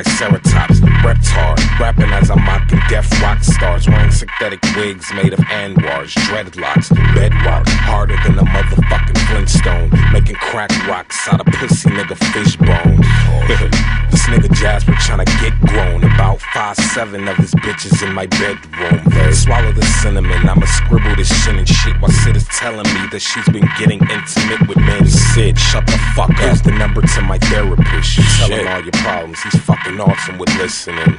triceratops, reptar, rapping as I'm mocking deaf rock stars, wearing synthetic wigs made of Anwars, dreadlocks, bedrock, harder than a motherfucking Flintstone, making crack rocks out of pussy nigga fish bones. This nigga Jasper tryna get grown, about 5'7" of his bitches in my bedroom. Swallow the cinnamon, I'ma scribble this shit and shit while Sid is telling me that she's been getting intimate with men. Sid, shut the fuck up. Here's the number to my therapist. You tell him all your problems, he's fucking awesome with listening.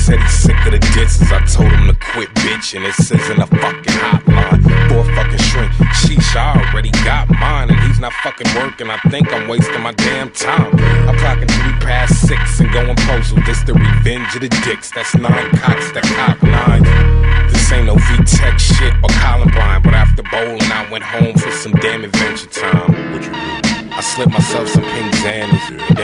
Said he's sick of the disses. I told him to quit bitching. This isn't a fucking hotline for a fucking shrink. Sheesh, I already got mine, and he's not fucking working. I think I'm wasting my damn time. I'm clocking 6:03 and going postal. This the revenge of the dicks. That's 9 cocks that cock 9. This ain't no V-Tech shit or Columbine, but after bowling, I went home for some damn adventure time. I slipped myself some pink Xannies.